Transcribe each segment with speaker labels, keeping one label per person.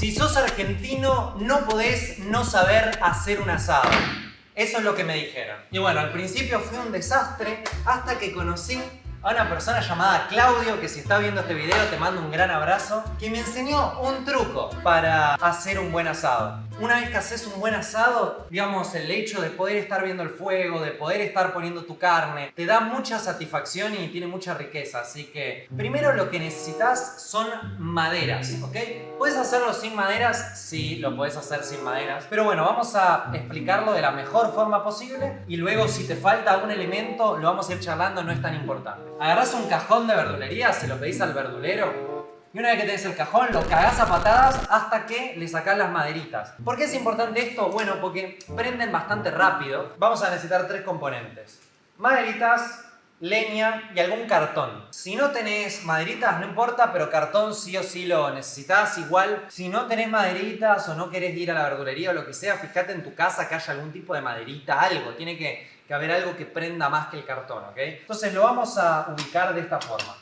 Speaker 1: Si sos argentino, no podés no saber hacer un asado. Eso es lo que me dijeron. Y bueno, al principio fue un desastre hasta que conocí a una persona llamada Claudio, que si está viendo este video te mando un gran abrazo, que me enseñó un truco para hacer un buen asado. Una vez que haces un buen asado, digamos, el hecho de poder estar viendo el fuego, de poder estar poniendo tu carne, te da mucha satisfacción y tiene mucha riqueza. Así que primero lo que necesitas son maderas, ¿ok? ¿Puedes hacerlo sin maderas? Sí, lo puedes hacer sin maderas. Pero bueno, vamos a explicarlo de la mejor forma posible y luego si te falta algún elemento lo vamos a ir charlando, no es tan importante. Agarrás un cajón de verdulería, se lo pedís al verdulero y una vez que tenés el cajón lo cagás a patadas hasta que le sacás las maderitas. ¿Por qué es importante esto? Bueno, porque prenden bastante rápido. Vamos a necesitar 3 componentes: maderitas, leña y algún cartón. Si no tenés maderitas no importa, pero cartón sí o sí lo necesitas. Igual, si no tenés maderitas o no querés ir a la verdulería o lo que sea, fíjate en tu casa que haya algún tipo de maderita, algo. Tiene que haber algo que prenda más que el cartón, ¿ok? Entonces lo vamos a ubicar de esta forma.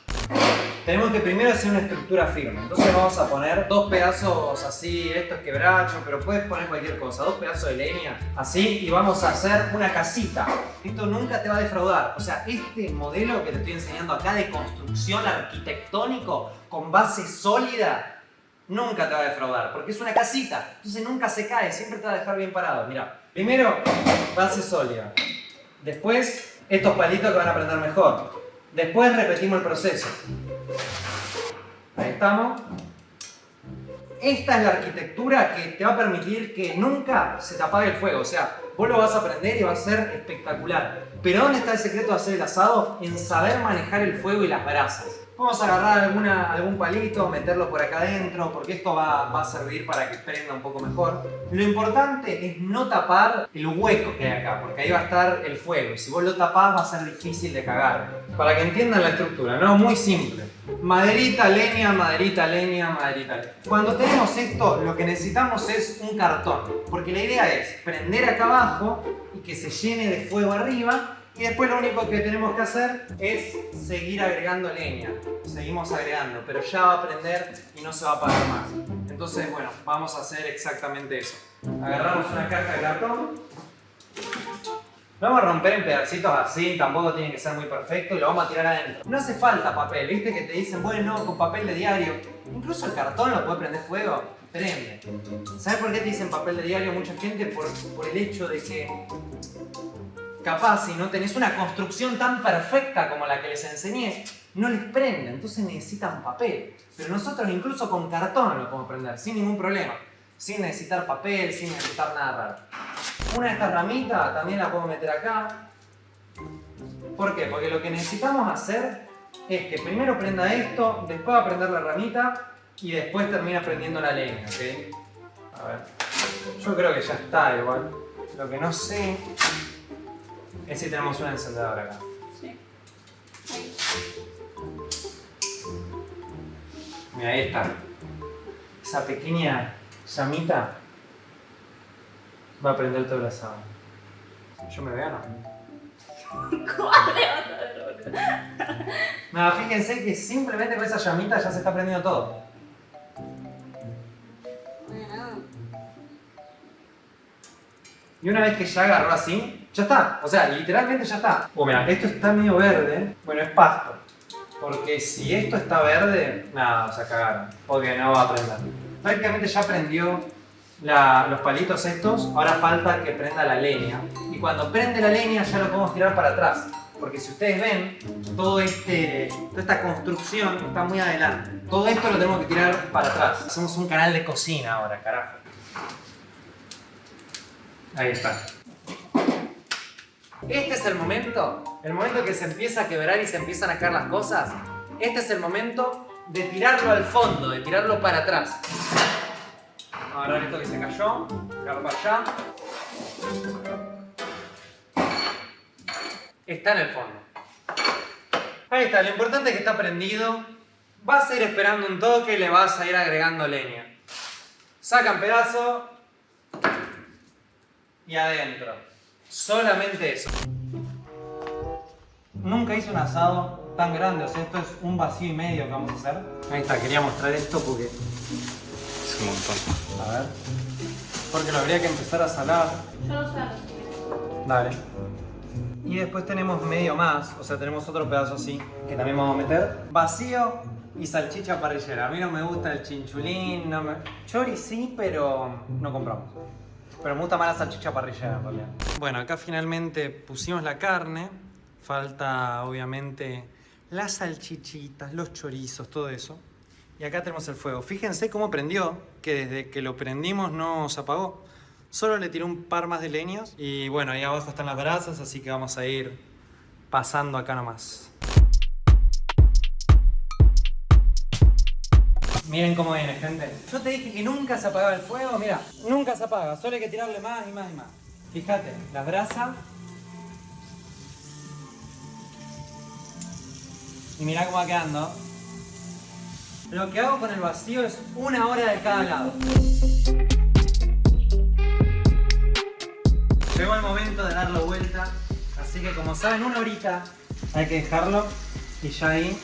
Speaker 1: Tenemos que primero hacer una estructura firme. Entonces vamos a poner 2 pedazos así, esto es quebracho, pero puedes poner cualquier cosa, 2 pedazos de leña, así, y vamos a hacer una casita. Esto nunca te va a defraudar. O sea, este modelo que te estoy enseñando acá de construcción arquitectónico con base sólida, nunca te va a defraudar, porque es una casita. Entonces nunca se cae, siempre te va a dejar bien parado. Mirá, primero, base sólida. Después, estos palitos que van a prender mejor. Después repetimos el proceso. Ahí estamos. Esta es la arquitectura que te va a permitir que nunca se te apague el fuego. O sea, vos lo vas a aprender y va a ser espectacular. Pero ¿dónde está el secreto de hacer el asado? En saber manejar el fuego y las brasas. Vamos a agarrar algún palito, meterlo por acá adentro, porque esto va a servir para que prenda un poco mejor. Lo importante es no tapar el hueco que hay acá, porque ahí va a estar el fuego. Y si vos lo tapás va a ser difícil de cagar. Para que entiendan la estructura, ¿no? Muy simple. Maderita, leña, maderita, leña, maderita, leña. Cuando tenemos esto, lo que necesitamos es un cartón. Porque la idea es prender acá abajo y que se llene de fuego arriba. Y después lo único que tenemos que hacer es seguir agregando leña. Seguimos agregando, pero ya va a prender y no se va a apagar más. Entonces, bueno, vamos a hacer exactamente eso. Agarramos una caja de cartón. Lo vamos a romper en pedacitos así, tampoco tiene que ser muy perfecto, y lo vamos a tirar adentro. No hace falta papel, ¿viste? Que te dicen, bueno, con papel de diario. Incluso el cartón lo puede prender fuego. Prende. ¿Sabes por qué te dicen papel de diario mucha gente? Por el hecho de que capaz si no tenés una construcción tan perfecta como la que les enseñé, no les prende, entonces necesitan papel. Pero nosotros incluso con cartón lo podemos prender, sin ningún problema. Sin necesitar papel, sin necesitar nada raro. Una de estas ramitas también la puedo meter acá. ¿Por qué? Porque lo que necesitamos hacer es que primero prenda esto, después va a prender la ramita y después termina prendiendo la leña, ¿ok? A ver, yo creo que ya está igual. Lo que no sé es si tenemos un encendedor acá.
Speaker 2: Sí.
Speaker 1: Mira, ahí está. Esa pequeña llamita va a prender todo el asado. Yo me veo, ¿no?
Speaker 2: ¿Cuál le vas a ver, boludo?
Speaker 1: No, fíjense que simplemente con esa llamita ya se está prendiendo todo.
Speaker 2: Bueno.
Speaker 1: Y una vez que ya agarró así, ya está. O sea, literalmente ya está. Mira, esto está medio verde. Bueno, es pasto. Porque si esto está verde, nada, o sea, cagaron. Porque no va a prender. Prácticamente ya prendió los palitos estos. Ahora falta que prenda la leña. Y cuando prende la leña ya lo podemos tirar para atrás. Porque si ustedes ven, toda esta construcción está muy adelante. Todo esto lo tenemos que tirar para atrás. Hacemos un canal de cocina ahora, carajo. Ahí está. Este es el momento que se empieza a quebrar y se empiezan a caer las cosas. Este es el momento de tirarlo al fondo, de tirarlo para atrás. Vamos a agarrar esto que se cayó, tirarlo para allá. Está en el fondo. Ahí está, lo importante es que está prendido. Vas a ir esperando un toque y le vas a ir agregando leña. Sacan pedazo y adentro. Solamente eso. Nunca hice un asado tan grande, o sea, esto es un vacío y medio que vamos a hacer. Ahí está, quería mostrar esto porque
Speaker 3: un montón.
Speaker 1: A ver. Porque lo habría que empezar a salar.
Speaker 2: Yo lo salo.
Speaker 1: Dale. Y después tenemos medio más, o sea, tenemos otro pedazo así, que también vamos a meter. Vacío y salchicha parrillera. A mí no me gusta el chinchulín, no me... Chori sí, pero no compramos. Pero me gusta más la salchicha parrillera en realidad. Bueno, acá finalmente pusimos la carne. Falta, obviamente, las salchichitas, los chorizos, todo eso. Y acá tenemos el fuego. Fíjense cómo prendió, que desde que lo prendimos no se apagó. Solo le tiré un par más de leños. Y bueno, ahí abajo están las brasas, así que vamos a ir pasando acá nomás. Miren cómo viene, gente. Yo te dije que nunca se apagaba el fuego, mira. Nunca se apaga, solo hay que tirarle más y más y más. Fíjate, las brasas. Y mirá cómo va quedando. Lo que hago con el vacío es 1 hora de cada lado. Llegó el momento de darlo vuelta. Así que como saben, 1 horita hay que dejarlo. Y ya ahí...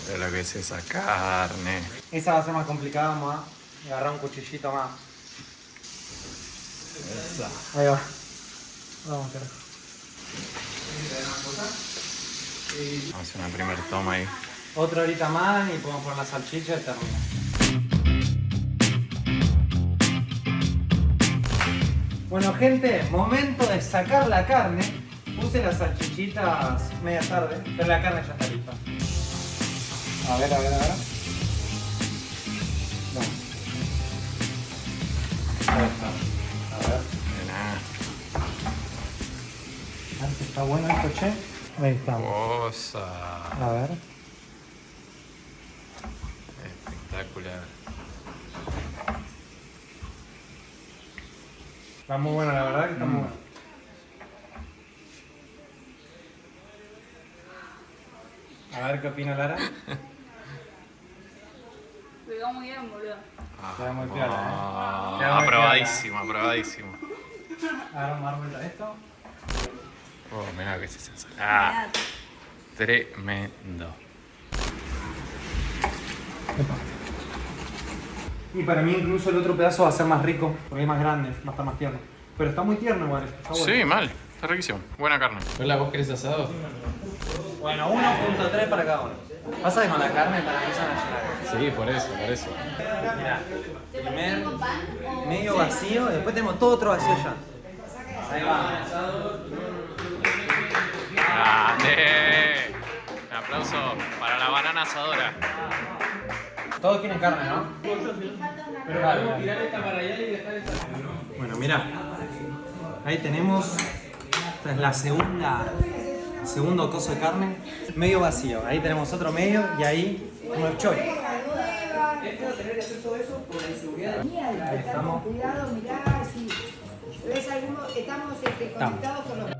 Speaker 3: Mira lo que es esa carne.
Speaker 1: Esa va a ser más complicada, vamos a agarrar un cuchillito más.
Speaker 3: Esa.
Speaker 1: Ahí va. Vamos, carajo.
Speaker 3: Vamos a hacer una primera toma ahí.
Speaker 1: Otra horita más y podemos poner la salchicha y termina. Bueno, gente, momento de sacar la carne. Puse las salchichitas media tarde, pero la carne ya está lista. A ver. No. Ahí está. A ver.
Speaker 3: Mirá.
Speaker 1: A ver si está bueno esto, che. Ahí estamos.
Speaker 3: Cosa.
Speaker 1: A ver.
Speaker 3: Espectacular.
Speaker 1: Está muy bueno, la verdad que está muy bueno. A ver qué opina Lara.
Speaker 2: Quedó muy bien, boludo.
Speaker 1: Queda muy piola, Queda muy
Speaker 3: Aprobadísimo, aprobadísimo.
Speaker 1: Ahora vamos a dar vuelta a esto.
Speaker 3: Oh, mirá lo que es esa ensalada. Tremendo.
Speaker 1: Y para mí incluso el otro pedazo va a ser más rico, porque es más grande, va a estar más tierno. Pero está muy tierno igual, está bueno.
Speaker 3: Sí, mal. Está riquísimo. Buena carne. Hola, ¿vos querés asado?
Speaker 1: Bueno, 1.3 para cada uno. Pasa que con la carne para mí son a llenar.
Speaker 3: Sí, por eso.
Speaker 1: Mirá, primer medio vacío, y después tenemos todo otro vacío ya. Ahí va.
Speaker 3: ¡Grande! Un aplauso para la banana asadora.
Speaker 1: Todos quieren carne, ¿no? Pero vale. Bueno, mirá. Ahí tenemos. Esta es la segundo coso de carne. Medio vacío. Ahí tenemos otro medio y ahí unos chori. Ahí estamos.
Speaker 4: Cuidado, mirá, si ves alguno, estamos conectados con los